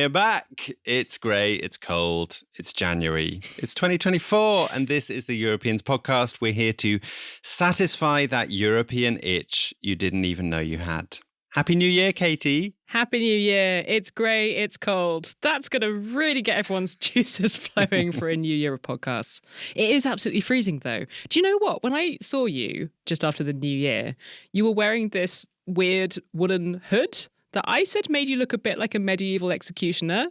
we're back. It's grey, it's cold, it's January, it's 2024, and this is the Europeans podcast. We're here to satisfy that European itch you didn't even know you had. Happy New Year, Katy. Happy New Year. It's grey, it's cold. That's going to really get everyone's juices flowing for a new year of podcasts. It is absolutely freezing, though. Do you know what? When I saw you just after the new year, you were wearing this weird woolen hood that I said made you look a bit like a medieval executioner.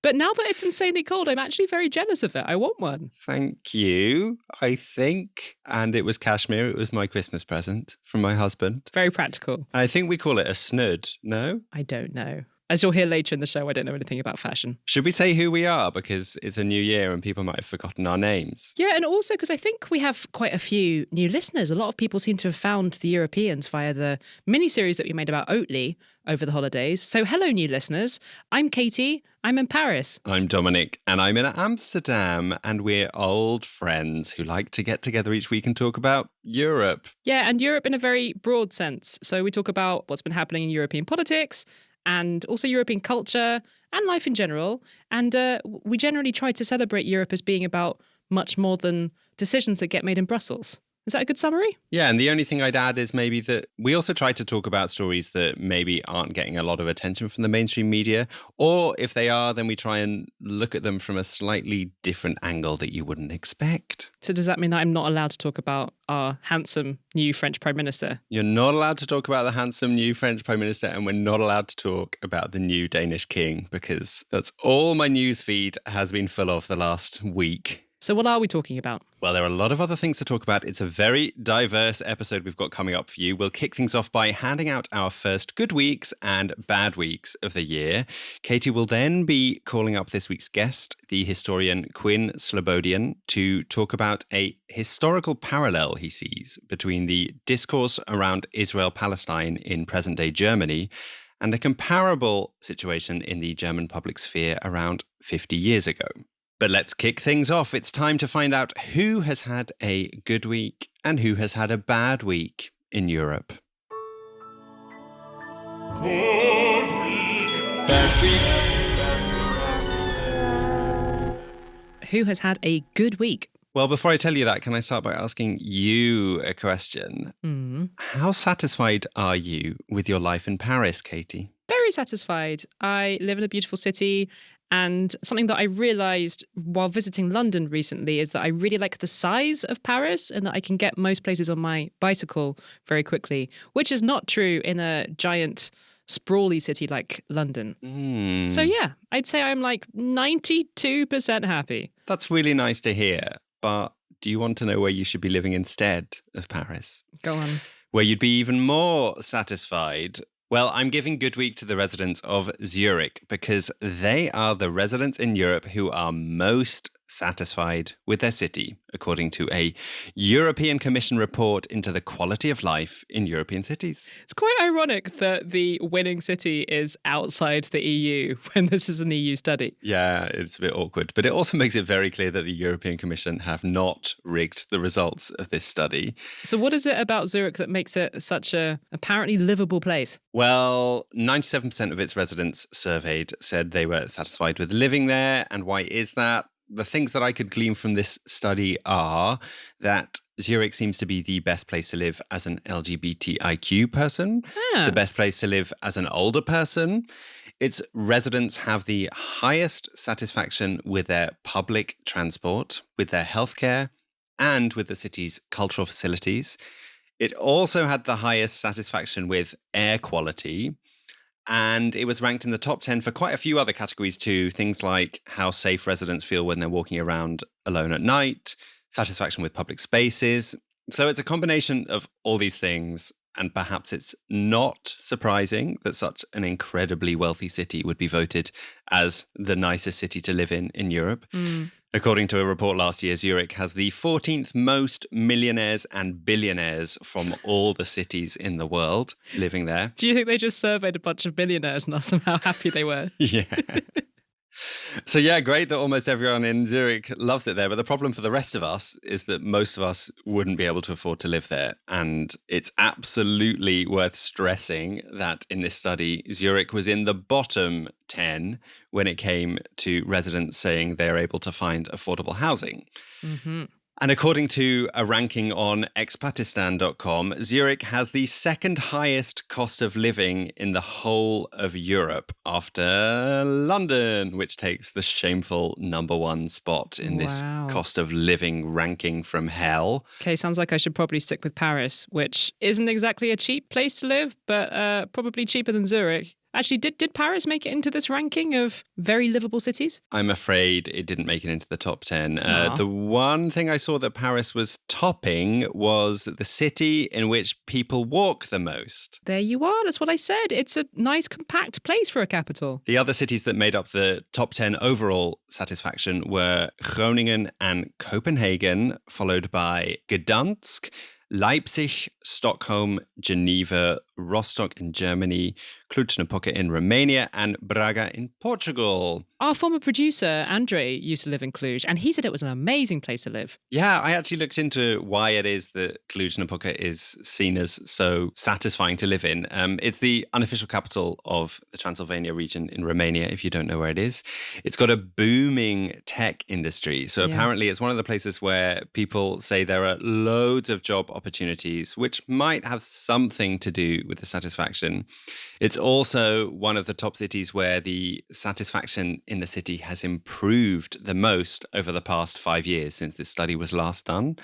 But now that it's insanely cold, I'm actually very jealous of it. I want one. Thank you, I think. And it was cashmere. It was my Christmas present from my husband. Very practical. I think we call it a snood, no? I don't know. As you'll hear later in the show, I don't know anything about fashion. Should we say who we are? Because it's a new year and people might have forgotten our names. Yeah, and also because I think we have quite a few new listeners. A lot of people seem to have found the Europeans via the mini-series that we made about Oatly over the holidays. So hello, new listeners. I'm Katy. I'm in Paris. I'm Dominic, and I'm in Amsterdam, and we're old friends who like to get together each week and talk about Europe. Yeah, and Europe in a very broad sense. So we talk about what's been happening in European politics, and also European culture and life in general. And we generally try to celebrate Europe as being about much more than decisions that get made in Brussels. Is that a good summary? Yeah, and the only thing I'd add is maybe that we also try to talk about stories that maybe aren't getting a lot of attention from the mainstream media, or if they are, then we try and look at them from a slightly different angle that you wouldn't expect. So does that mean that I'm not allowed to talk about our handsome new French Prime Minister? You're not allowed to talk about the handsome new French Prime Minister, and we're not allowed to talk about the new Danish King, because that's all my news feed has been full of the last week. So what are we talking about? Well, there are a lot of other things to talk about. It's a very diverse episode we've got coming up for you. We'll kick things off by handing out our first good weeks and bad weeks of the year. Katy will then be calling up this week's guest, the historian Quinn Slobodian, to talk about a historical parallel he sees between the discourse around Israel-Palestine in present-day Germany and a comparable situation in the German public sphere around 50 years ago. But let's kick things off. It's time to find out who has had a good week and who has had a bad week in Europe. Good week. Bad week. Who has had a good week? Well, before I tell you that, can I start by asking you a question? How satisfied are you with your life in Paris, Katy? Very satisfied. I live in a beautiful city. And something that I realised while visiting London recently is that I really like the size of Paris and that I can get most places on my bicycle very quickly, which is not true in a giant, sprawly city like London. So yeah, I'd say I'm like 92% happy. That's really nice to hear. But do you want to know where you should be living instead of Paris? Go on. Where you'd be even more satisfied? Well, I'm giving good week to the residents of Zurich because they are the residents in Europe who are most satisfied with their city, according to a European Commission report into the quality of life in European cities. It's quite ironic that the winning city is outside the EU when this is an EU study. Yeah, it's a bit awkward. But it also makes it very clear that the European Commission have not rigged the results of this study. So what is it about Zurich that makes it such a apparently livable place? Well, 97% of its residents surveyed said they were satisfied with living there. And why is that? The things that I could glean from this study are that Zurich seems to be the best place to live as an LGBTIQ person, the best place to live as an older person. Its residents have the highest satisfaction with their public transport, with their healthcare, and with the city's cultural facilities. It also had the highest satisfaction with air quality. And it was ranked in the top 10 for quite a few other categories too. Things like how safe residents feel when they're walking around alone at night, satisfaction with public spaces. So it's a combination of all these things. And perhaps it's not surprising that such an incredibly wealthy city would be voted as the nicest city to live in Europe. According to a report last year, Zurich has the 14th most millionaires and billionaires from all the cities in the world living there. Do you think they just surveyed a bunch of billionaires and asked them how happy they were? Yeah. So yeah, great that almost everyone in Zurich loves it there. But the problem for the rest of us is that most of us wouldn't be able to afford to live there. And it's absolutely worth stressing that in this study, Zurich was in the bottom 10 when it came to residents saying they're able to find affordable housing. Mm-hmm. And according to a ranking on expatistan.com, Zurich has the second highest cost of living in the whole of Europe after London, which takes the shameful number one spot in this cost of living ranking from hell. Okay, sounds like I should probably stick with Paris, which isn't exactly a cheap place to live, but probably cheaper than Zurich. Actually, did Paris make it into this ranking of very livable cities? I'm afraid it didn't make it into the top 10. The one thing I saw that Paris was topping was the city in which people walk the most. There you are. That's what I said. It's a nice, compact place for a capital. The other cities that made up the top 10 overall satisfaction were Groningen and Copenhagen, followed by Gdansk, Leipzig, Stockholm, Geneva, Rostock in Germany, Cluj-Napoca in Romania, and Braga in Portugal. Our former producer, Andre, used to live in Cluj, and he said it was an amazing place to live. Yeah, I actually looked into why it is that Cluj-Napoca is seen as so satisfying to live in. It's the unofficial capital of the Transylvania region in Romania, if you don't know where it is. It's got a booming tech industry. So apparently it's one of the places where people say there are loads of job opportunities, which might have something to do with the satisfaction. It's also one of the top cities where the satisfaction in the city has improved the most over the past 5 years since this study was last done.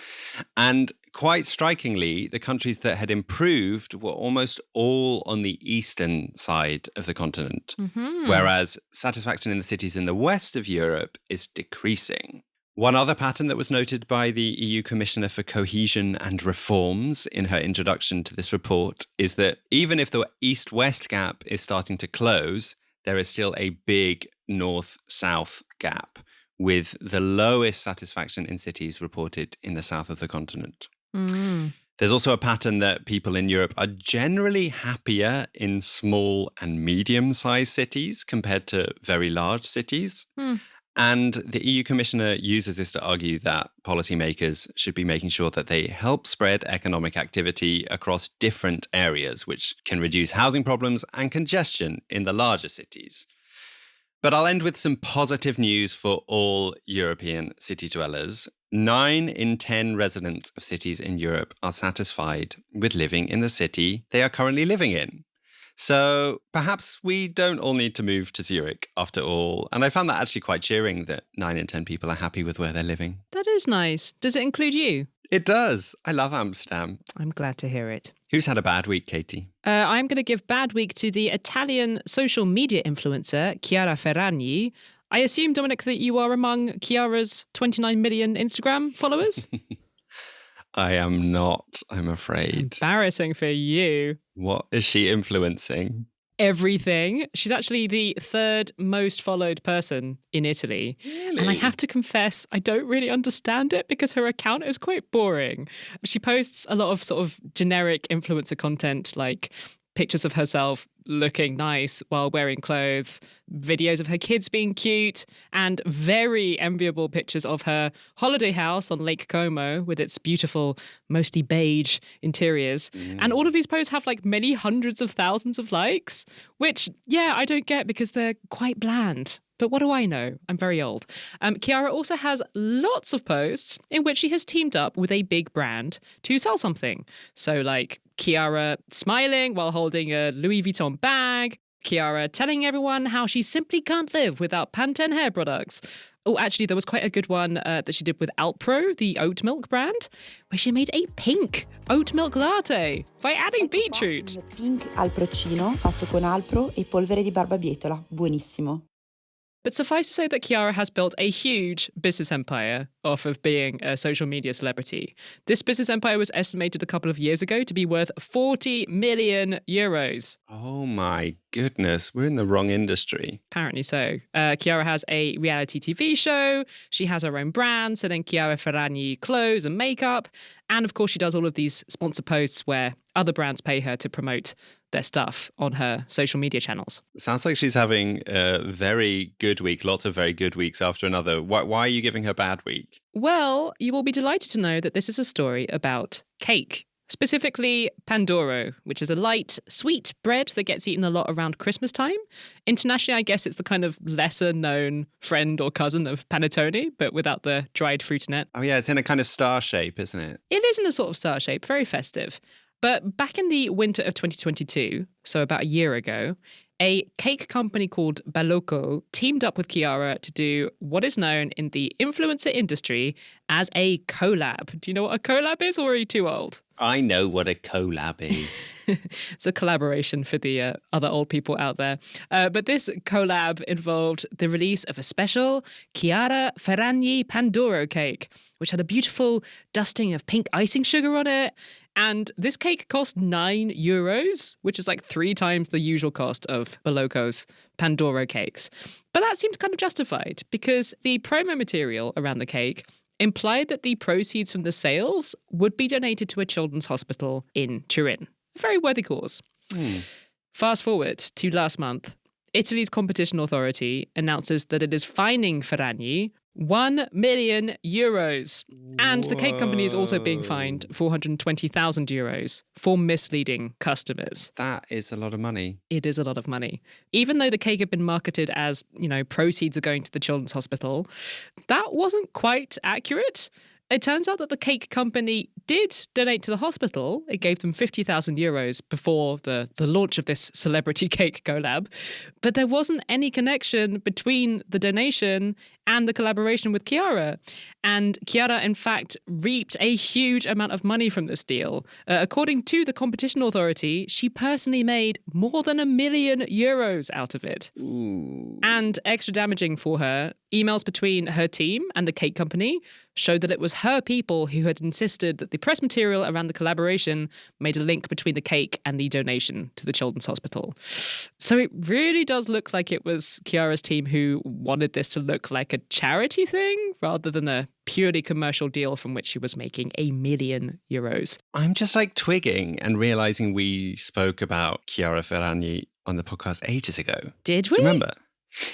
And quite strikingly, the countries that had improved were almost all on the eastern side of the continent, whereas satisfaction in the cities in the west of Europe is decreasing. One other pattern that was noted by the EU Commissioner for Cohesion and Reforms in her introduction to this report is that even if the east-west gap is starting to close, there is still a big north-south gap, with the lowest satisfaction in cities reported in the south of the continent. There's also a pattern that people in Europe are generally happier in small and medium-sized cities compared to very large cities. And the EU Commissioner uses this to argue that policymakers should be making sure that they help spread economic activity across different areas, which can reduce housing problems and congestion in the larger cities. But I'll end with some positive news for all European city dwellers. 9 in 10 residents of cities in Europe are satisfied with living in the city they are currently living in. So perhaps we don't all need to move to Zurich after all. And I found that actually quite cheering that 9 in 10 people are happy with where they're living. That is nice. Does it include you? It does. I love Amsterdam. I'm glad to hear it. Who's had a bad week, Katy? I'm going to give bad week to the Italian social media influencer, Chiara Ferragni. I assume, Dominic, that you are among Chiara's 29 million Instagram followers? I am not, I'm afraid. Embarrassing for you. What is she influencing? Everything. She's actually the 3rd most followed person in Italy. Really? And I have to confess, I don't really understand it because her account is quite boring. She posts a lot of sort of generic influencer content, like pictures of herself looking nice while wearing clothes, videos of her kids being cute, and very enviable pictures of her holiday house on Lake Como with its beautiful, mostly beige interiors. And all of these posts have like many hundreds of thousands of likes, which, yeah, I don't get because they're quite bland. But what do I know? I'm very old. Chiara also has lots of posts in which she has teamed up with a big brand to sell something. So like Chiara smiling while holding a Louis Vuitton bag, Chiara telling everyone how she simply can't live without Pantene hair products. Oh, actually, there was quite a good one that she did with Alpro, the oat milk brand, where she made a pink oat milk latte by adding beetroot. Pink alprocino fatto con alpro e polvere di barbabietola. Buonissimo. But suffice to say that Chiara has built a huge business empire off of being a social media celebrity. This business empire was estimated a couple of years ago to be worth 40 million euros. Oh my goodness, we're in the wrong industry. Apparently so. Chiara has a reality TV show. She has her own brand, selling Chiara Ferragni clothes and makeup. And of course, she does all of these sponsor posts where other brands pay her to promote their stuff on her social media channels. Sounds like she's having a very good week, lots of very good weeks after another. Why are you giving her bad week? Well, you will be delighted to know that this is a story about cake. Specifically, Pandoro, which is a light, sweet bread that gets eaten a lot around Christmas time. Internationally, I guess it's the kind of lesser-known friend or cousin of panettone, but without the dried fruit in it. Oh yeah, it's in a kind of star shape, isn't it? It is in a sort of star shape, very festive. But back in the winter of 2022, so about a year ago, a cake company called Balocco teamed up with Chiara to do what is known in the influencer industry as a collab. Do you know what a collab is, or are you too old? I know what a collab is. It's a collaboration for the other old people out there. But this collab involved the release of a special Chiara Ferragni Pandoro cake, which had a beautiful dusting of pink icing sugar on it. And this cake cost €9, which is like 3 times the usual cost of Balocco's Pandoro cakes. But that seemed kind of justified because the promo material around the cake implied that the proceeds from the sales would be donated to a children's hospital in Turin. A very worthy cause. Fast forward to last month, Italy's competition authority announces that it is fining Ferragni €1 million. And the cake company is also being fined €420,000 for misleading customers. That is a lot of money. It is a lot of money. Even though the cake had been marketed as, proceeds are going to the children's hospital, that wasn't quite accurate. It turns out that the cake company did donate to the hospital. It gave them €50,000 before the launch of this celebrity cake collab. But there wasn't any connection between the donation and the collaboration with Chiara. And Chiara, in fact, reaped a huge amount of money from this deal. According to the competition authority, she personally made more than €1 million out of it. Ooh. And extra damaging for her, emails between her team and the cake company showed that it was her people who had insisted that the press material around the collaboration made a link between the cake and the donation to the children's hospital. So it really does look like it was Chiara's team who wanted this to look like a charity thing rather than a purely commercial deal from which she was making €1 million. I'm just like twigging and realizing we spoke about Chiara Ferragni on the podcast ages ago. Did Do we? you remember?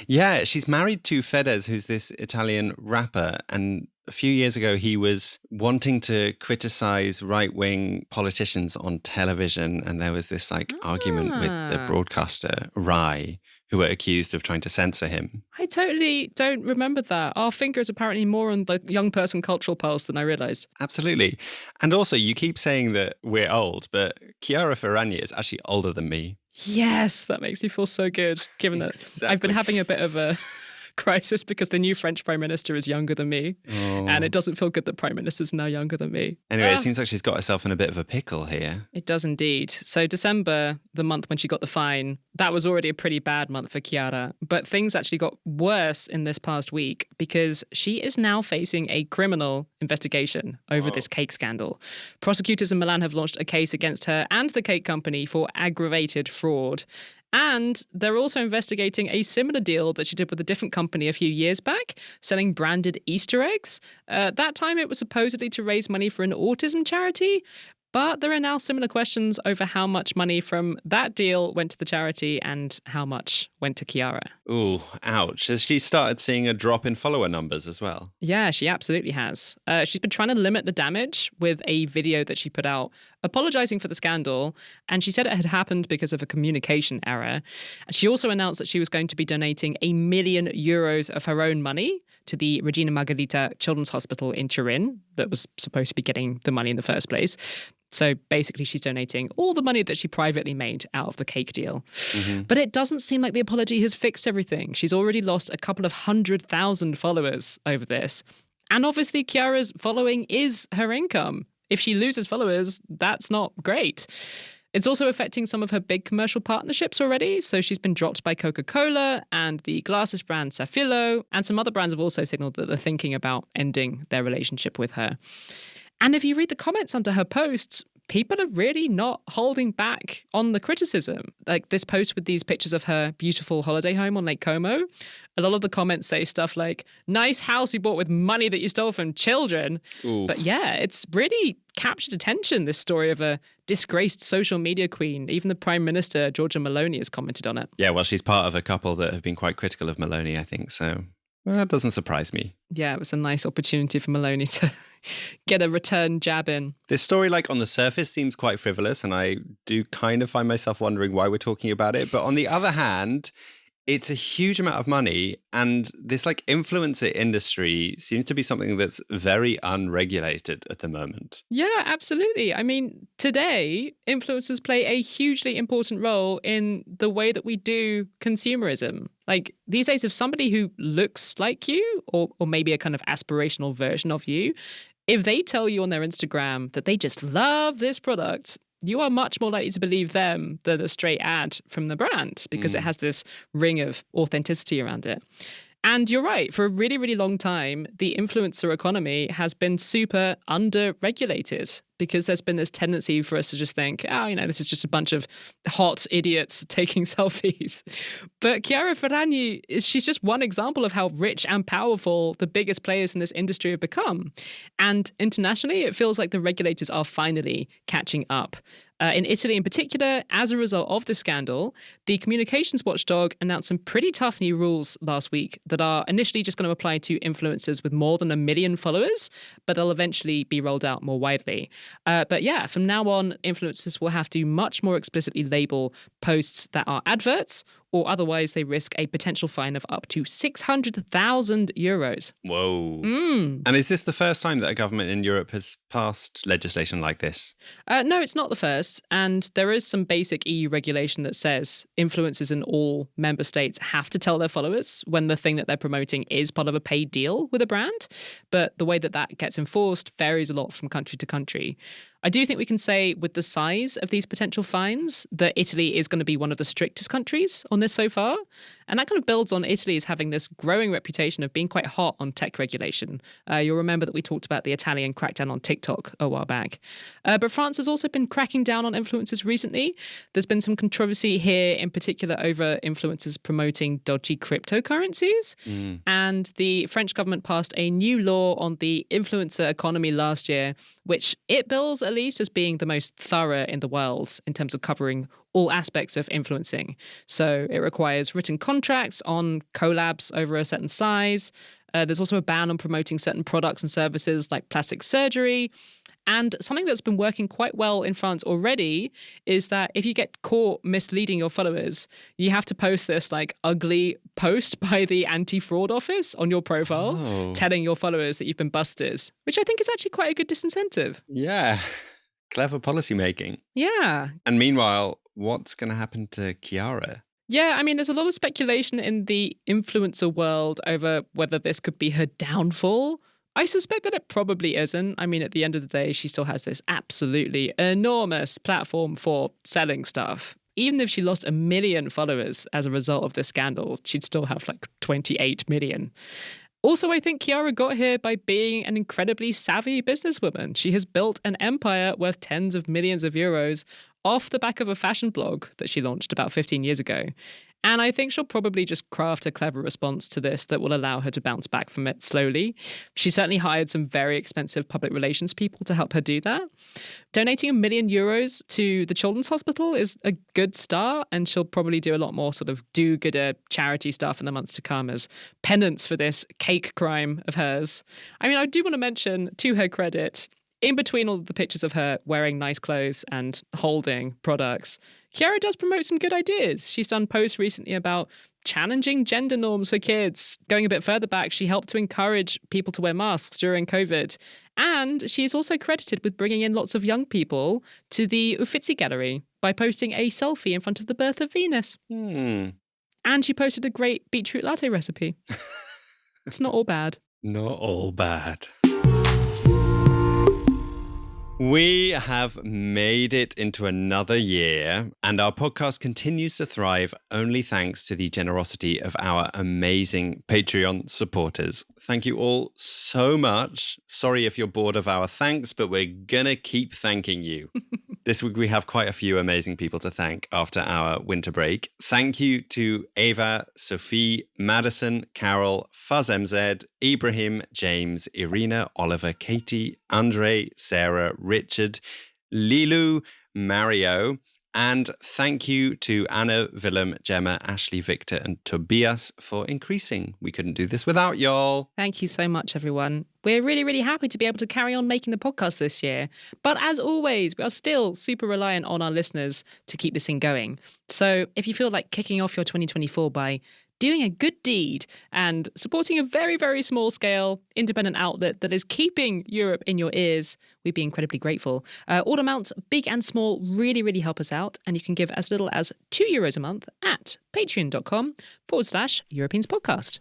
Yeah, she's married to Fedez, who's this Italian rapper. And a few years ago, he was wanting to criticize right-wing politicians on television. And there was this argument with the broadcaster, Rai, who were accused of trying to censor him. I totally don't remember that. Our finger is apparently more on the young person cultural pulse than I realised. Absolutely. And also, you keep saying that we're old, but Chiara Ferragni is actually older than me. Yes, that makes me feel so good, given that Exactly. I've been having a bit of a crisis because the new French Prime Minister is younger than me. Oh. And it doesn't feel good that Prime Minister's now younger than me. Anyway, it seems like she's got herself in a bit of a pickle here. It does indeed. So December, the month when she got the fine, that was already a pretty bad month for Chiara. But things actually got worse in this past week because she is now facing a criminal investigation over this cake scandal. Prosecutors in Milan have launched a case against her and the cake company for aggravated fraud. And they're also investigating a similar deal that she did with a different company a few years back, selling branded Easter eggs. That time it was supposedly to raise money for an autism charity. But there are now similar questions over how much money from that deal went to the charity and how much went to Chiara. Ooh, ouch. Has she started seeing a drop in follower numbers as well? Yeah, she absolutely has. She's been trying to limit the damage with a video that she put out apologizing for the scandal. And she said it had happened because of a communication error. She also announced that she was going to be donating €1 million of her own money to the Regina Margherita Children's Hospital in Turin that was supposed to be getting the money in the first place. So basically, she's donating all the money that she privately made out of the cake deal. Mm-hmm. But it doesn't seem like the apology has fixed everything. She's already lost a couple of 100,000 followers over this. And obviously, Chiara's following is her income. If she loses followers, that's not great. It's also affecting some of her big commercial partnerships already. So she's been dropped by Coca-Cola and the glasses brand Safilo. And some other brands have also signaled that they're thinking about ending their relationship with her. And if you read the comments under her posts, people are really not holding back on the criticism. Like this post with these pictures of her beautiful holiday home on Lake Como, a lot of the comments say stuff like, nice house you bought with money that you stole from children. Oof. But yeah, it's really captured attention, this story of a disgraced social media queen. Even the Prime Minister, Giorgia Meloni, has commented on it. Yeah, well, she's part of a couple that have been quite critical of Meloni, I think. So that doesn't surprise me. Yeah, it was a nice opportunity for Meloni to get a return jab in. This story, like on the surface, seems quite frivolous, and I do kind of find myself wondering why we're talking about it. But on the other hand, it's a huge amount of money, and this like influencer industry seems to be something that's very unregulated at the moment. Yeah, absolutely. I mean, today, influencers play a hugely important role in the way that we do consumerism. Like these days, if somebody who looks like you, or maybe a kind of aspirational version of you, if they tell you on their Instagram that they just love this product, you are much more likely to believe them than a straight ad from the brand because it has this ring of authenticity around it. And you're right, for a really, really long time, the influencer economy has been super under-regulated because there's been this tendency for us to just think, this is just a bunch of hot idiots taking selfies. But Chiara Ferragni, she's just one example of how rich and powerful the biggest players in this industry have become. And internationally, it feels like the regulators are finally catching up. In Italy in particular, as a result of this scandal, the communications watchdog announced some pretty tough new rules last week that are initially just going to apply to influencers with more than 1 million followers, but they'll eventually be rolled out more widely. But yeah, from now on, influencers will have to much more explicitly label posts that are adverts, or otherwise they risk a potential fine of up to 600,000 euros. Whoa. And is this the first time that a government in Europe has passed legislation like this? No, it's not the first. And there is some basic EU regulation that says influencers in all member states have to tell their followers when the thing that they're promoting is part of a paid deal with a brand. But the way that that gets enforced varies a lot from country to country. I do think we can say with the size of these potential fines that Italy is going to be one of the strictest countries on this so far. And that kind of builds on Italy as having this growing reputation of being quite hot on tech regulation. You'll remember that we talked about the Italian crackdown on TikTok a while back. But France has also been cracking down on influencers recently. There's been some controversy here, in particular over influencers promoting dodgy cryptocurrencies. And the French government passed a new law on the influencer economy last year, which it bills at least as being the most thorough in the world in terms of covering all aspects of influencing. So it requires written contracts on collabs over a certain size. There's also a ban on promoting certain products and services like plastic surgery. And something that's been working quite well in France already is that if you get caught misleading your followers, you have to post this like ugly post by the anti-fraud office on your profile, telling your followers that you've been busted, which I think is actually quite a good disincentive. Yeah. Clever policy making. Yeah. And meanwhile, what's going to happen to Chiara? Yeah, I mean, there's a lot of speculation in the influencer world over whether this could be her downfall. I suspect that it probably isn't. I mean, at the end of the day, she still has this absolutely enormous platform for selling stuff. Even if she lost 1 million followers as a result of this scandal, she'd still have like 28 million. Also, I think Chiara got here by being an incredibly savvy businesswoman. She has built an empire worth tens of millions of euros off the back of a fashion blog that she launched about 15 years ago. And I think she'll probably just craft a clever response to this that will allow her to bounce back from it slowly. She certainly hired some very expensive public relations people to help her do that. Donating 1 million euros to the Children's Hospital is a good start, and she'll probably do a lot more sort of do-gooder charity stuff in the months to come as penance for this cake crime of hers. I mean, I do want to mention, to her credit, in between all of the pictures of her wearing nice clothes and holding products, Chiara does promote some good ideas. She's done posts recently about challenging gender norms for kids. Going a bit further back, she helped to encourage people to wear masks during COVID. And she is also credited with bringing in lots of young people to the Uffizi Gallery by posting a selfie in front of the birth of Venus. And she posted a great beetroot latte recipe. It's not all bad. Not all bad. We have made it into another year, and our podcast continues to thrive only thanks to the generosity of our amazing Patreon supporters. Thank you all so much. Sorry if you're bored of our thanks, but we're gonna keep thanking you. This week we have quite a few amazing people to thank after our winter break. Thank you to Ava, Sophie, Madison, Carol, Fuzz MZ, Ibrahim, James, Irina, Oliver, Katy, Andre, Sarah, Richard, Lilu, Mario, and thank you to Anna, Willem, Gemma, Ashley, Victor, and Tobias for increasing. We couldn't do this without y'all. Thank you so much, everyone. We're really, really happy to be able to carry on making the podcast this year. But as always, we are still super reliant on our listeners to keep this thing going. So if you feel like kicking off your 2024 by doing a good deed and supporting a very, very small scale independent outlet that is keeping Europe in your ears, we'd be incredibly grateful. All amounts, big and small, really, really help us out. And you can give as little as €2 a month at patreon.com/Europeans podcast.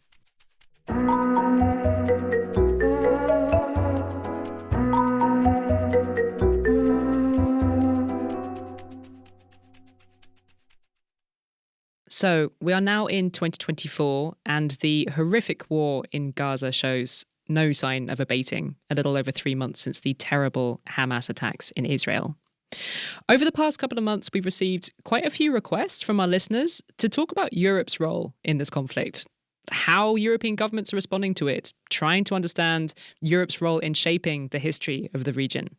So we are now in 2024 and the horrific war in Gaza shows no sign of abating a little over 3 months since the terrible Hamas attacks in Israel. Over the past couple of months, we've received quite a few requests from our listeners to talk about Europe's role in this conflict, how European governments are responding to it, trying to understand Europe's role in shaping the history of the region.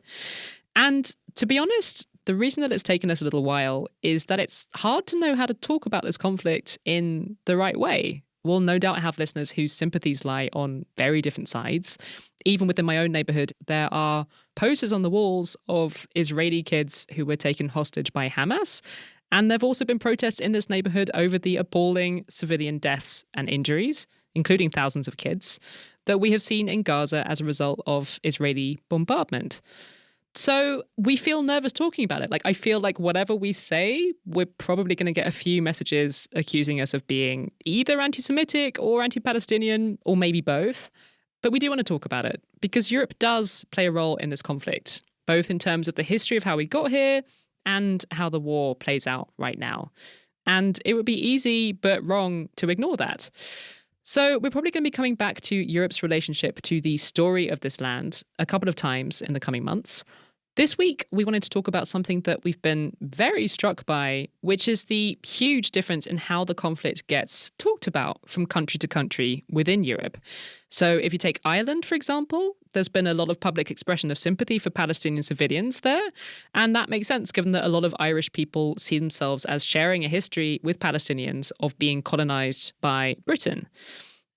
And to be honest, the reason that it's taken us a little while is that it's hard to know how to talk about this conflict in the right way. We'll no doubt have listeners whose sympathies lie on very different sides. Even within my own neighborhood, there are posters on the walls of Israeli kids who were taken hostage by Hamas. And there have also been protests in this neighborhood over the appalling civilian deaths and injuries, including thousands of kids, that we have seen in Gaza as a result of Israeli bombardment. So we feel nervous talking about it. Like, I feel like whatever we say, we're probably going to get a few messages accusing us of being either anti-Semitic or anti-Palestinian, or maybe both. But we do want to talk about it because Europe does play a role in this conflict, both in terms of the history of how we got here and how the war plays out right now. And it would be easy but wrong to ignore that. So we're probably going to be coming back to Europe's relationship to the story of this land a couple of times in the coming months. This week, we wanted to talk about something that we've been very struck by, which is the huge difference in how the conflict gets talked about from country to country within Europe. So if you take Ireland, for example, there's been a lot of public expression of sympathy for Palestinian civilians there. And that makes sense, given that a lot of Irish people see themselves as sharing a history with Palestinians of being colonized by Britain.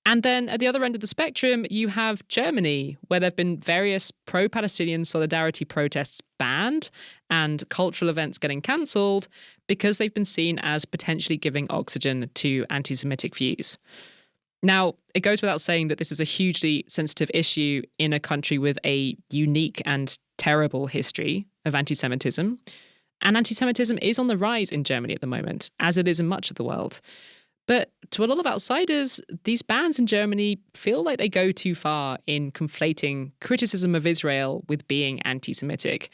And then at the other end of the spectrum, you have Germany, where there have been various pro-Palestinian solidarity protests banned and cultural events getting cancelled because they've been seen as potentially giving oxygen to anti-Semitic views. Now, it goes without saying that this is a hugely sensitive issue in a country with a unique and terrible history of anti-Semitism. And anti-Semitism is on the rise in Germany at the moment, as it is in much of the world. But to a lot of outsiders, these bans in Germany feel like they go too far in conflating criticism of Israel with being anti-Semitic.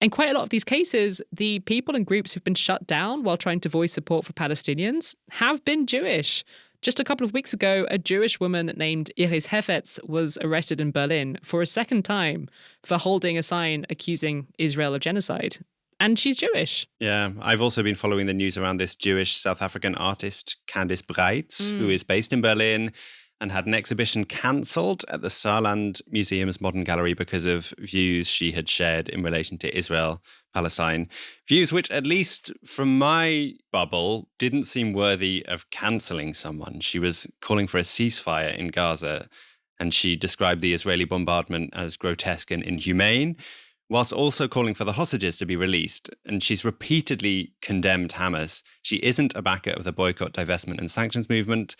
In quite a lot of these cases, the people and groups who've been shut down while trying to voice support for Palestinians have been Jewish. Just a couple of weeks ago, a Jewish woman named Iris Hefetz was arrested in Berlin for a second time for holding a sign accusing Israel of genocide. And she's Jewish. Yeah, I've also been following the news around this Jewish South African artist, Candice Breitz, who is based in Berlin and had an exhibition cancelled at the Saarland Museum's Modern Gallery because of views she had shared in relation to Israel-Palestine. Views which, at least from my bubble, didn't seem worthy of cancelling someone. She was calling for a ceasefire in Gaza, and she described the Israeli bombardment as grotesque and inhumane, whilst also calling for the hostages to be released. And she's repeatedly condemned Hamas. She isn't a backer of the boycott, divestment and sanctions movement,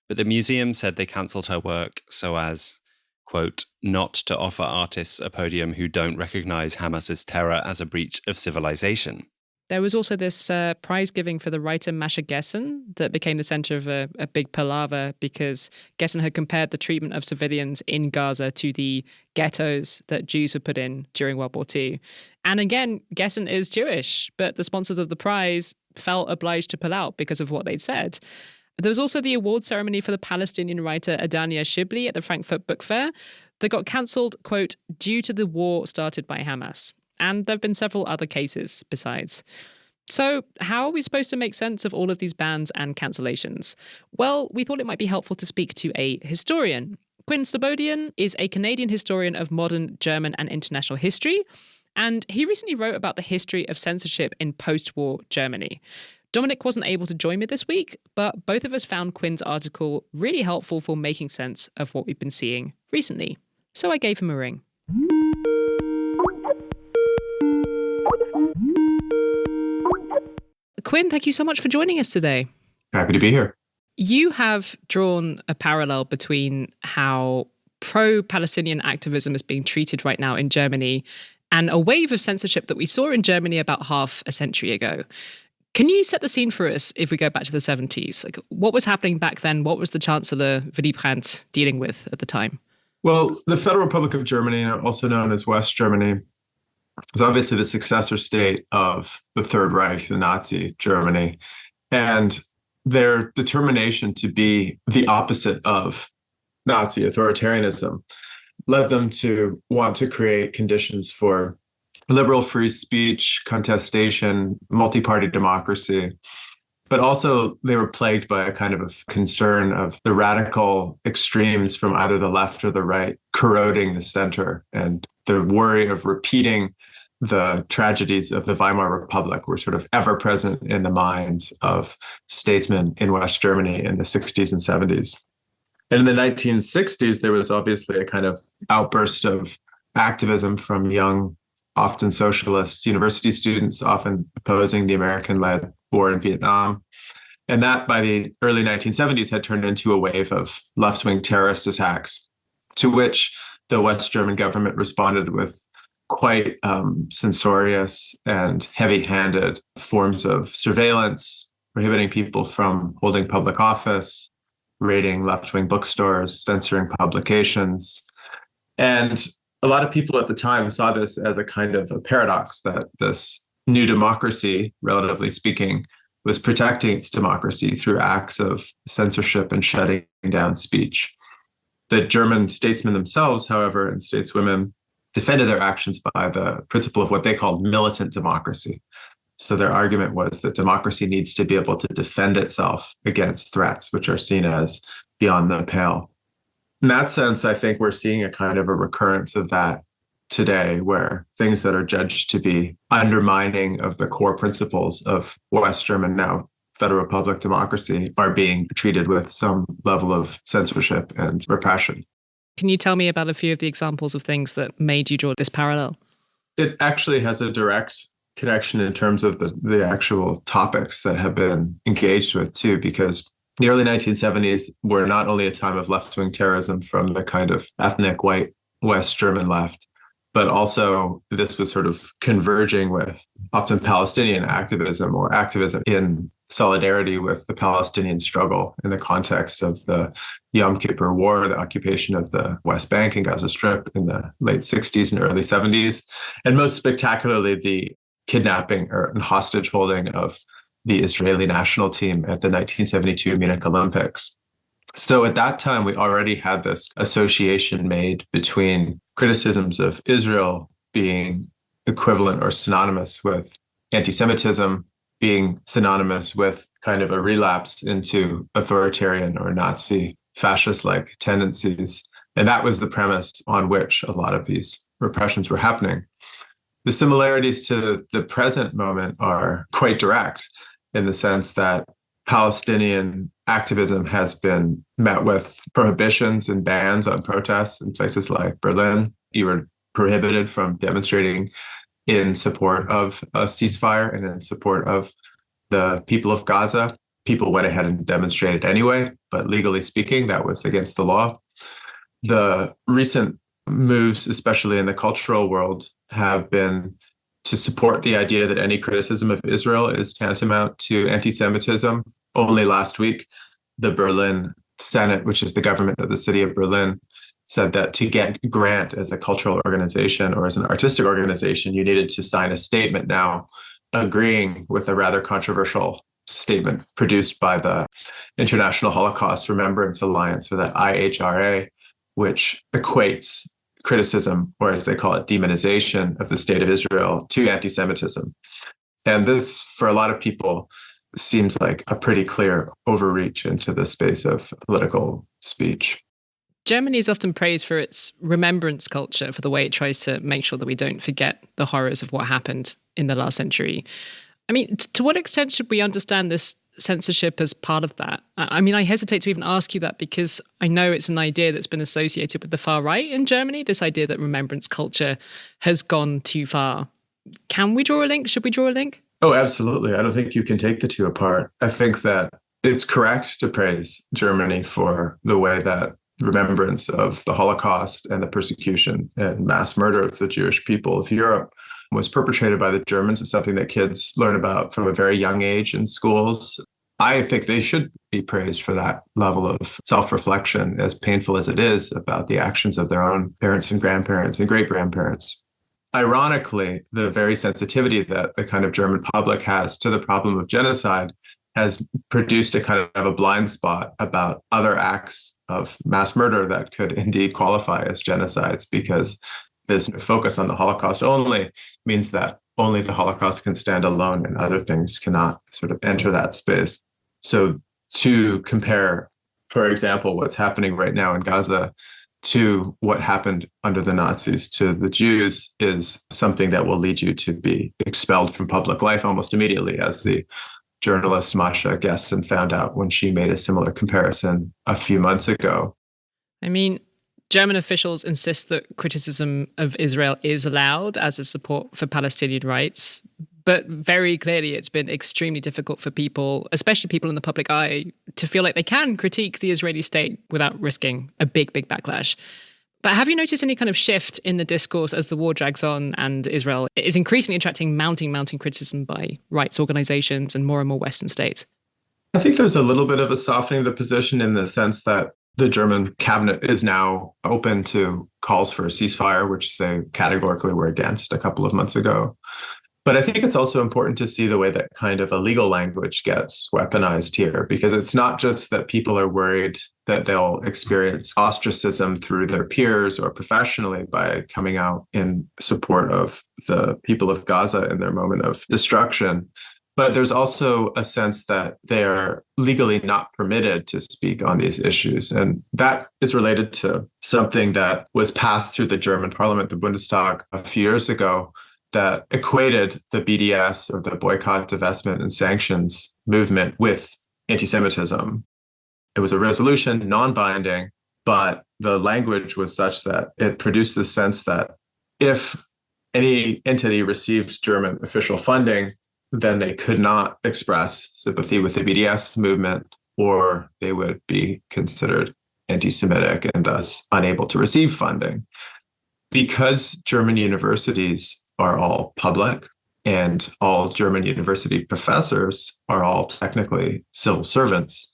but the museum said they cancelled her work so as, quote, not to offer artists a podium who don't recognise Hamas's terror as a breach of civilization. There was also this prize giving for the writer Masha Gessen that became the centre of a big palaver because Gessen had compared the treatment of civilians in Gaza to the ghettos that Jews were put in during World War II. And again, Gessen is Jewish, but the sponsors of the prize felt obliged to pull out because of what they'd said. There was also the award ceremony for the Palestinian writer Adania Shibli at the Frankfurt Book Fair that got cancelled, quote, due to the war started by Hamas. And there have been several other cases besides. So, how are we supposed to make sense of all of these bans and cancellations? Well, we thought it might be helpful to speak to a historian. Quinn Slobodian is a Canadian historian of modern German and international history, and he recently wrote about the history of censorship in post-war Germany. Dominic wasn't able to join me this week, but both of us found Quinn's article really helpful for making sense of what we've been seeing recently. So I gave him a ring. Quinn, thank you so much for joining us today. Happy to be here. You have drawn a parallel between how pro-Palestinian activism is being treated right now in Germany and a wave of censorship that we saw in Germany about half a century ago. Can you set the scene for us if we go back to the 70s? Like, what was happening back then? What was the Chancellor Willy Brandt dealing with at the time? Well, the Federal Republic of Germany, also known as West Germany, was obviously the successor state of the Third Reich, the Nazi Germany. And their determination to be the opposite of Nazi authoritarianism led them to want to create conditions for liberal free speech, contestation, multi-party democracy. But also they were plagued by a kind of a concern of the radical extremes from either the left or the right corroding the center, and the worry of repeating the tragedies of the Weimar Republic were sort of ever present in the minds of statesmen in West Germany in the 60s and 70s. And in the 1960s, there was obviously a kind of outburst of activism from young, often socialist university students, often opposing the American-led war in Vietnam. And that, by the early 1970s, had turned into a wave of left-wing terrorist attacks, to which the West German government responded with quite censorious and heavy-handed forms of surveillance, prohibiting people from holding public office, raiding left-wing bookstores, censoring publications. And a lot of people at the time saw this as a kind of a paradox, that this new democracy, relatively speaking, was protecting its democracy through acts of censorship and shutting down speech. The German statesmen themselves, however, and stateswomen, defended their actions by the principle of what they called militant democracy. So their argument was that democracy needs to be able to defend itself against threats which are seen as beyond the pale. In that sense, I think we're seeing a kind of a recurrence of that today, where things that are judged to be undermining of the core principles of West German, now Federal Republic democracy, are being treated with some level of censorship and repression. Can you tell me about a few of the examples of things that made you draw this parallel? It actually has a direct connection in terms of the actual topics that have been engaged with too, because the early 1970s were not only a time of left-wing terrorism from the kind of ethnic white West German left, but also this was sort of converging with often Palestinian activism, or activism in solidarity with the Palestinian struggle in the context of the Yom Kippur War, the occupation of the West Bank and Gaza Strip in the late 60s and early 70s, and most spectacularly, the kidnapping and hostage holding of the Israeli national team at the 1972 Munich Olympics. So at that time, we already had this association made between criticisms of Israel being equivalent or synonymous with anti-Semitism, being synonymous with kind of a relapse into authoritarian or Nazi fascist-like tendencies. And that was the premise on which a lot of these repressions were happening. The similarities to the present moment are quite direct, in the sense that Palestinian activism has been met with prohibitions and bans on protests in places like Berlin. You were prohibited from demonstrating in support of a ceasefire and in support of the people of Gaza. People went ahead and demonstrated anyway, but legally speaking, that was against the law. The recent moves, especially in the cultural world, have been to support the idea that any criticism of Israel is tantamount to anti-Semitism. Only last week, the Berlin Senate, which is the government of the city of Berlin, said that to get grant as a cultural organization or as an artistic organization, you needed to sign a statement now agreeing with a rather controversial statement produced by the International Holocaust Remembrance Alliance, or the IHRA, which equates criticism, or as they call it, demonization of the state of Israel to anti-Semitism. And this, for a lot of people, seems like a pretty clear overreach into the space of political speech. Germany is often praised for its remembrance culture, for the way it tries to make sure that we don't forget the horrors of what happened in the last century. I mean, to what extent should we understand this censorship as part of that? I mean, I hesitate to even ask you that because I know it's an idea that's been associated with the far right in Germany, this idea that remembrance culture has gone too far. Can we draw a link? Should we draw a link? Oh, absolutely. I don't think you can take the two apart. I think that it's correct to praise Germany for the way that remembrance of the Holocaust and the persecution and mass murder of the Jewish people of Europe was perpetrated by the Germans. It's something that kids learn about from a very young age in schools. I think they should be praised for that level of self-reflection, as painful as it is, about the actions of their own parents and grandparents and great-grandparents. Ironically, the very sensitivity that the kind of German public has to the problem of genocide has produced a kind of a blind spot about other acts of mass murder that could indeed qualify as genocides, because this focus on the Holocaust only means that only the Holocaust can stand alone and other things cannot sort of enter that space. So to compare, for example, what's happening right now in Gaza to what happened under the Nazis to the Jews is something that will lead you to be expelled from public life almost immediately, as the journalist Masha Gessen found out when she made a similar comparison a few months ago. I mean, German officials insist that criticism of Israel is allowed as a support for Palestinian rights, but very clearly it's been extremely difficult for people, especially people in the public eye, to feel like they can critique the Israeli state without risking a big, big backlash. But have you noticed any kind of shift in the discourse as the war drags on and Israel is increasingly attracting mounting criticism by rights organizations and more Western states? I think there's a little bit of a softening of the position in the sense that the German cabinet is now open to calls for a ceasefire, which they categorically were against a couple of months ago. But I think it's also important to see the way that kind of a legal language gets weaponized here, because it's not just that people are worried that they'll experience ostracism through their peers or professionally by coming out in support of the people of Gaza in their moment of destruction. But there's also a sense that they're legally not permitted to speak on these issues. And that is related to something that was passed through the German parliament, the Bundestag, a few years ago, that equated the BDS, or the boycott, divestment, and sanctions movement, with anti-Semitism. It was a resolution, non-binding, but the language was such that it produced the sense that if any entity received German official funding, then they could not express sympathy with the BDS movement, or they would be considered anti-Semitic and thus unable to receive funding. Because German universities are all public and all German university professors are all technically civil servants,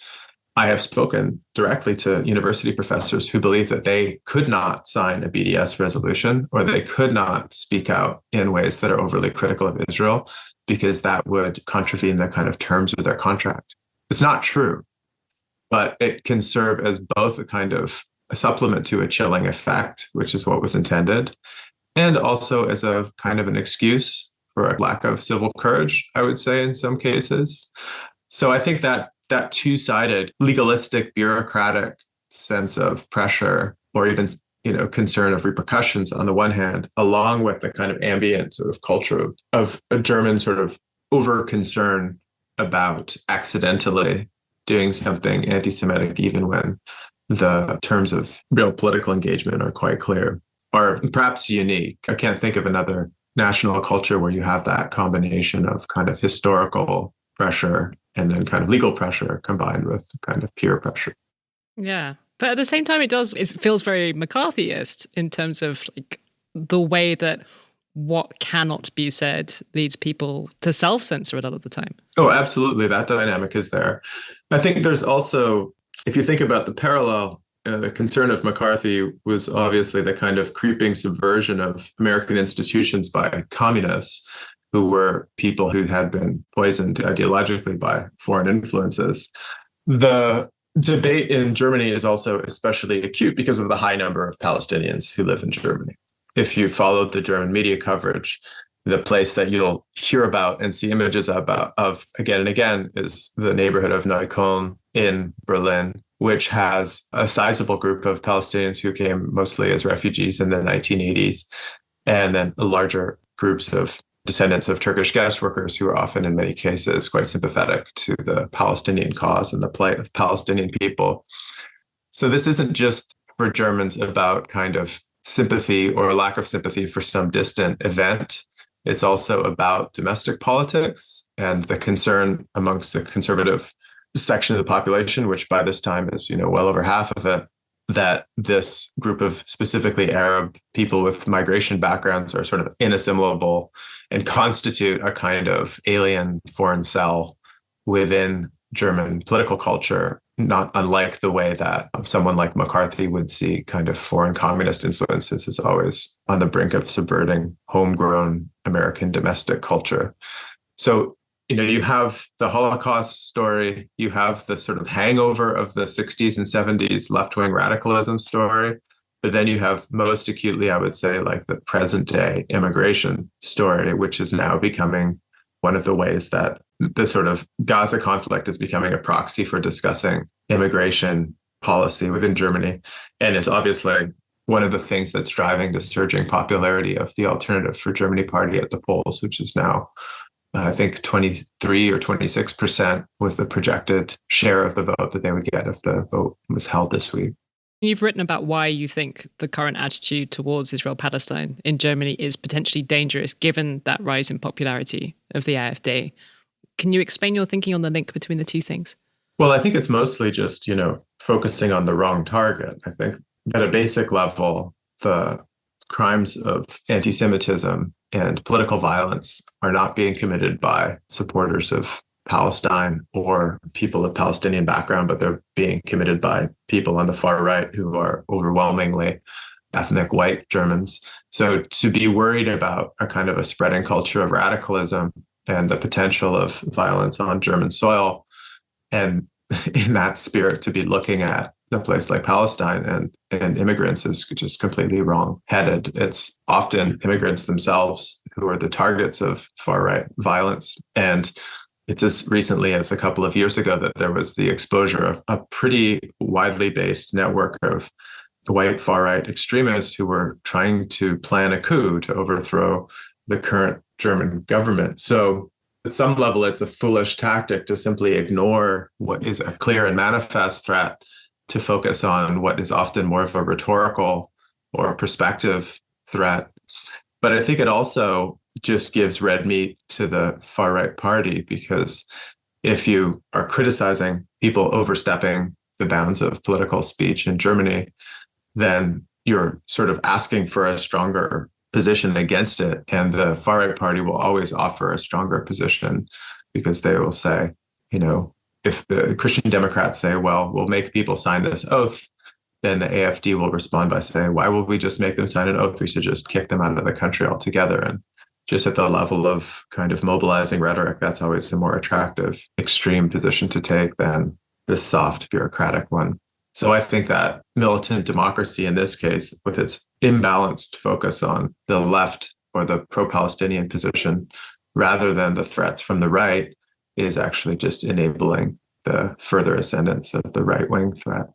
I have spoken directly to university professors who believe that they could not sign a BDS resolution, or they could not speak out in ways that are overly critical of Israel, because that would contravene the kind of terms of their contract. It's not true, but it can serve as both a kind of a supplement to a chilling effect, which is what was intended, and also as a kind of an excuse for a lack of civil courage, I would say, in some cases. So I think that that two-sided, legalistic, bureaucratic sense of pressure, or even concern of repercussions on the one hand, along with the kind of ambient sort of culture of a German sort of over-concern about accidentally doing something anti-Semitic, even when the terms of real political engagement are quite clear, are perhaps unique. I can't think of another national culture where you have that combination of kind of historical pressure and then kind of legal pressure combined with kind of peer pressure. Yeah. But at the same time, it feels very McCarthyist in terms of like the way that what cannot be said leads people to self-censor a lot of the time. Oh, absolutely. That dynamic is there. I think there's also, if you think about the parallel, the concern of McCarthy was obviously the kind of creeping subversion of American institutions by communists, who were people who had been poisoned ideologically by foreign influences. The debate in Germany is also especially acute because of the high number of Palestinians who live in Germany. If you followed the German media coverage, the place that you'll hear about and see images of again and again is the neighborhood of Neukölln in Berlin, which has a sizable group of Palestinians who came mostly as refugees in the 1980s, and then larger groups of descendants of Turkish guest workers who are often, in many cases, quite sympathetic to the Palestinian cause and the plight of Palestinian people. So this isn't just for Germans about kind of sympathy or lack of sympathy for some distant event. It's also about domestic politics and the concern amongst the conservative section of the population, which by this time is, well over half of it, that this group of specifically Arab people with migration backgrounds are sort of inassimilable and constitute a kind of alien foreign cell within German political culture, not unlike the way that someone like McCarthy would see kind of foreign communist influences as always on the brink of subverting homegrown American domestic culture. So you have the Holocaust story, you have the sort of hangover of the 60s and 70s left-wing radicalism story, but then you have most acutely, I would say, like the present day immigration story, which is now becoming one of the ways that the sort of Gaza conflict is becoming a proxy for discussing immigration policy within Germany, and is obviously one of the things that's driving the surging popularity of the Alternative for Germany party at the polls, which is now I think 23 or 26% was the projected share of the vote that they would get if the vote was held this week. You've written about why you think the current attitude towards Israel-Palestine in Germany is potentially dangerous given that rise in popularity of the AfD. Can you explain your thinking on the link between the two things? Well, I think it's mostly just, focusing on the wrong target. I think at a basic level, the crimes of anti-Semitism and political violence are not being committed by supporters of Palestine or people of Palestinian background, but they're being committed by people on the far right who are overwhelmingly ethnic white Germans. So to be worried about a kind of a spreading culture of radicalism and the potential of violence on German soil, and in that spirit to be looking at a place like Palestine and immigrants is just completely wrong-headed. It's often immigrants themselves who are the targets of far-right violence. And it's as recently as a couple of years ago that there was the exposure of a pretty widely based network of white far-right extremists who were trying to plan a coup to overthrow the current German government. So at some level, it's a foolish tactic to simply ignore what is a clear and manifest threat, to focus on what is often more of a rhetorical or perspective threat. But I think it also just gives red meat to the far-right party, because if you are criticizing people overstepping the bounds of political speech in Germany, then you're sort of asking for a stronger position against it. And the far-right party will always offer a stronger position, because they will say, if the Christian Democrats say, well, we'll make people sign this oath, then the AfD will respond by saying, why will we just make them sign an oath? We should just kick them out of the country altogether. And just at the level of kind of mobilizing rhetoric, that's always a more attractive, extreme position to take than this soft, bureaucratic one. So I think that militant democracy in this case, with its imbalanced focus on the left or the pro-Palestinian position, rather than the threats from the right, is actually just enabling the further ascendance of the right-wing threat.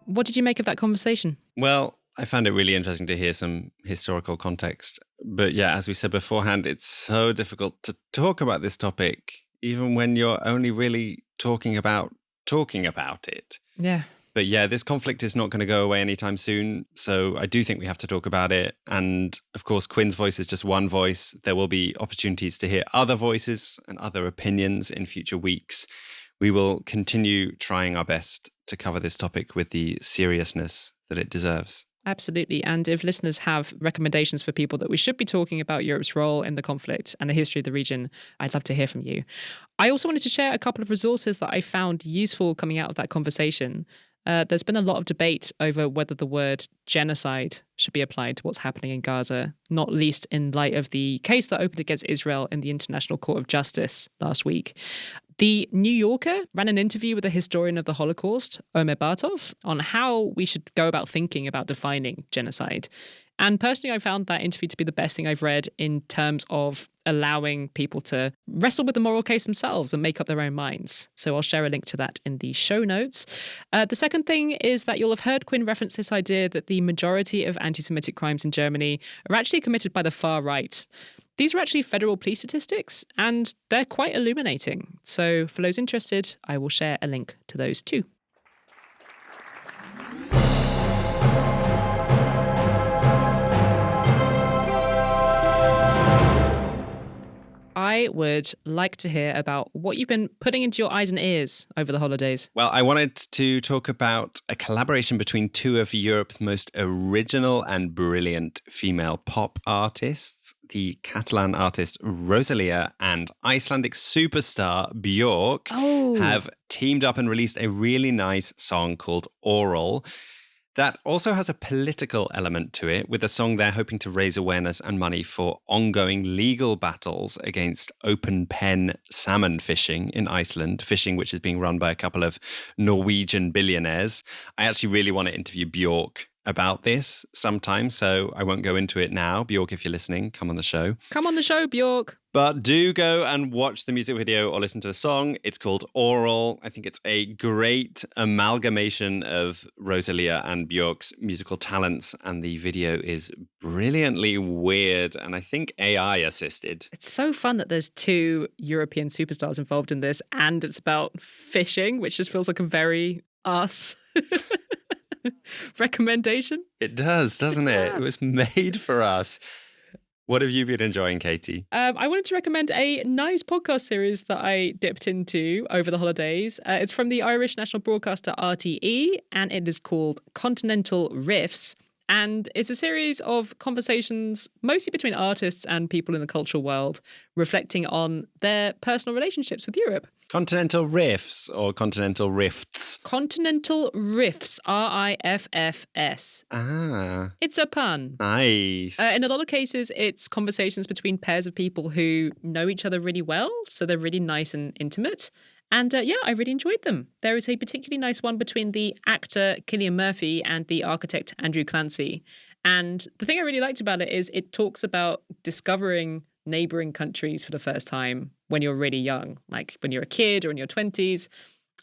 What did you make of that conversation? Well, I found it really interesting to hear some historical context. But yeah, as we said beforehand, it's so difficult to talk about this topic, even when you're only really talking about it. Yeah. But yeah, this conflict is not going to go away anytime soon. So I do think we have to talk about it. And of course, Quinn's voice is just one voice. There will be opportunities to hear other voices and other opinions in future weeks. We will continue trying our best to cover this topic with the seriousness that it deserves. Absolutely. And if listeners have recommendations for people that we should be talking about Europe's role in the conflict and the history of the region, I'd love to hear from you. I also wanted to share a couple of resources that I found useful coming out of that conversation. There's been a lot of debate over whether the word genocide should be applied to what's happening in Gaza, not least in light of the case that opened against Israel in the International Court of Justice last week. The New Yorker ran an interview with a historian of the Holocaust, Omer Bartov, on how we should go about thinking about defining genocide. And personally, I found that interview to be the best thing I've read in terms of allowing people to wrestle with the moral case themselves and make up their own minds. So I'll share a link to that in the show notes. The second thing is that you'll have heard Quinn reference this idea that the majority of anti-Semitic crimes in Germany are actually committed by the far right. These are actually federal police statistics, and they're quite illuminating. So for those interested, I will share a link to those too. I would like to hear about what you've been putting into your eyes and ears over the holidays. Well, I wanted to talk about a collaboration between two of Europe's most original and brilliant female pop artists, the Catalan artist Rosalia and Icelandic superstar Björk have teamed up and released a really nice song called Oral. That also has a political element to it, with a song they're hoping to raise awareness and money for ongoing legal battles against open pen salmon fishing in Iceland, fishing which is being run by a couple of Norwegian billionaires. I actually really want to interview Björk about this sometime, so I won't go into it now. Björk, if you're listening, come on the show. Come on the show, Björk. But do go and watch the music video or listen to the song. It's called Oral. I think it's a great amalgamation of Rosalia and Björk's musical talents, and the video is brilliantly weird and I think AI assisted. It's so fun that there's two European superstars involved in this, and it's about fishing, which just feels like a very us recommendation. It does, doesn't it? Yeah. It was made for us. What have you been enjoying, Katy? I wanted to recommend a nice podcast series that I dipped into over the holidays. It's from the Irish national broadcaster RTE, and it is called Continental Riffs. And it's a series of conversations, mostly between artists and people in the cultural world, reflecting on their personal relationships with Europe. Continental Riffs or Continental Rifts? Continental Riffs, RIFFS. Ah. It's a pun. Nice. In a lot of cases, it's conversations between pairs of people who know each other really well, so they're really nice and intimate. And yeah, I really enjoyed them. There is a particularly nice one between the actor Cillian Murphy and the architect Andrew Clancy. And the thing I really liked about it is it talks about discovering neighbouring countries for the first time when you're really young, like when you're a kid or in your 20s.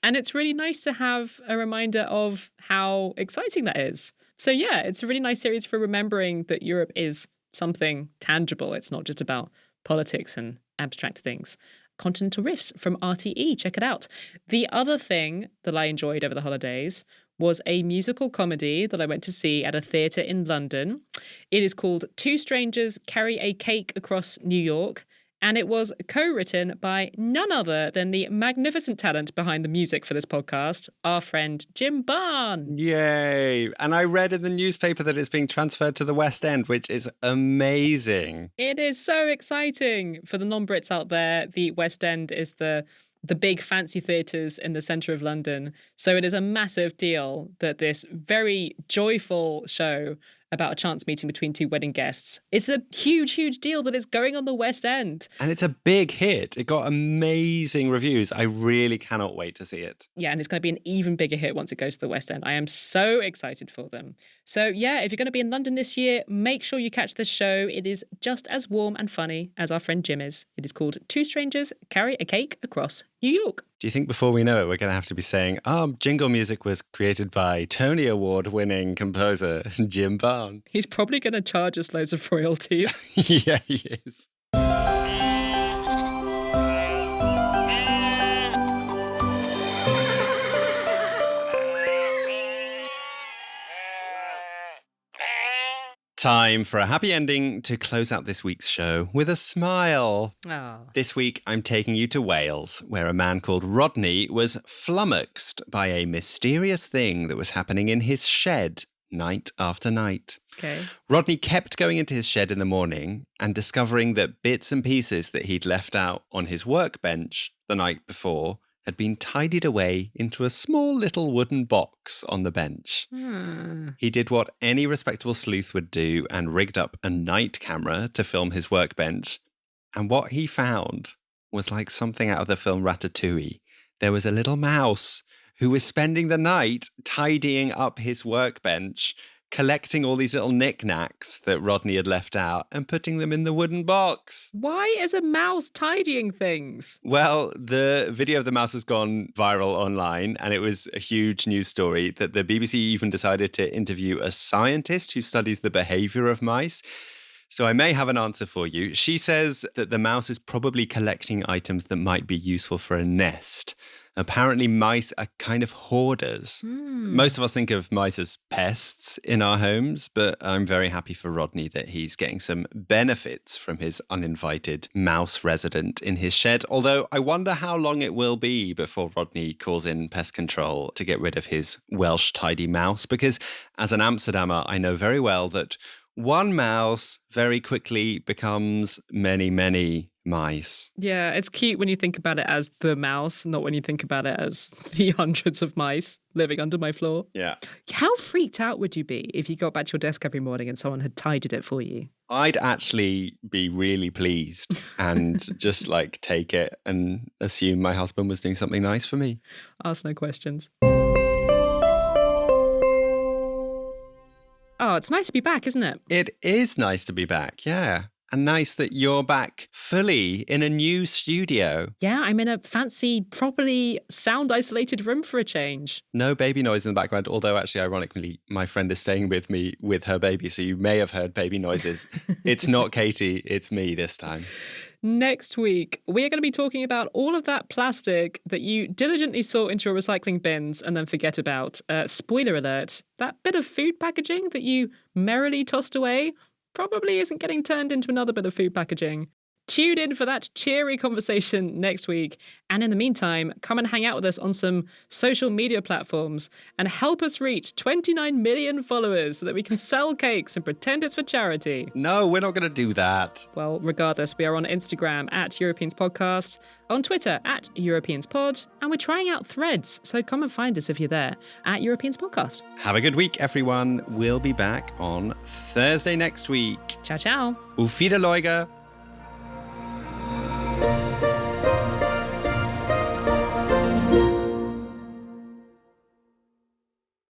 And it's really nice to have a reminder of how exciting that is. So yeah, it's a really nice series for remembering that Europe is something tangible. It's not just about politics and abstract things. Continental Riffs from RTE. Check it out. The other thing that I enjoyed over the holidays was a musical comedy that I went to see at a theatre in London. It is called Two Strangers Carry a Cake Across New York, and it was co-written by none other than the magnificent talent behind the music for this podcast, our friend Jim Barn. Yay. And I read in the newspaper that it's being transferred to the West End, which is amazing. It is so exciting. For the non-Brits out there, the West End is the big fancy theatres in the centre of London. So it is a massive deal that this very joyful show about a chance meeting between two wedding guests, it's a huge, huge deal that it's going on the West End. And it's a big hit. It got amazing reviews. I really cannot wait to see it. Yeah, and it's going to be an even bigger hit once it goes to the West End. I am so excited for them. So yeah, if you're going to be in London this year, make sure you catch this show. It is just as warm and funny as our friend Jim is. It is called Two Strangers Carry a Cake Across New York. Do you think before we know it, we're going to have to be saying, jingle music was created by Tony Award-winning composer Jim Barn? He's probably going to charge us loads of royalties. Yeah, he is. Time for a happy ending to close out this week's show with a smile. Oh. This week, I'm taking you to Wales, where a man called Rodney was flummoxed by a mysterious thing that was happening in his shed night after night. Okay. Rodney kept going into his shed in the morning and discovering that bits and pieces that he'd left out on his workbench the night before had been tidied away into a small little wooden box on the bench. He did what any respectable sleuth would do and rigged up a night camera to film his workbench. And what he found was like something out of the film Ratatouille. There was a little mouse who was spending the night tidying up his workbench, collecting all these little knickknacks that Rodney had left out and putting them in the wooden box. Why is a mouse tidying things? Well, the video of the mouse has gone viral online, and it was a huge news story that the BBC even decided to interview a scientist who studies the behavior of mice. So I may have an answer for you. She says that the mouse is probably collecting items that might be useful for a nest. Apparently, mice are kind of hoarders. Most of us think of mice as pests in our homes, but I'm very happy for Rodney that he's getting some benefits from his uninvited mouse resident in his shed. Although I wonder how long it will be before Rodney calls in pest control to get rid of his Welsh tidy mouse, because as an Amsterdamer, I know very well that one mouse very quickly becomes many, many mice. Yeah, it's cute when you think about it as the mouse, not when you think about it as the hundreds of mice living under my floor. Yeah. How freaked out would you be if you got back to your desk every morning and someone had tidied it for you? I'd actually be really pleased and just like take it and assume my husband was doing something nice for me. Ask no questions. Oh, it's nice to be back, isn't it? It is nice to be back, yeah. And nice that you're back fully in a new studio. Yeah, I'm in a fancy, properly sound-isolated room for a change. No baby noise in the background, although actually, ironically, my friend is staying with me with her baby, so you may have heard baby noises. It's not Katy, it's me this time. Next week, we are going to be talking about all of that plastic that you diligently sort into your recycling bins and then forget about. Spoiler alert, that bit of food packaging that you merrily tossed away probably isn't getting turned into another bit of food packaging. Tune in for that cheery conversation next week. And in the meantime, come and hang out with us on some social media platforms and help us reach 29 million followers so that we can sell cakes and pretend it's for charity. No, we're not going to do that. Well, regardless, we are on Instagram at Europeans Podcast, on Twitter at Europeans Pod, and we're trying out Threads, so come and find us if you're there at Europeans Podcast. Have a good week, everyone. We'll be back on Thursday next week. Ciao, ciao. Auf Wiedersehen.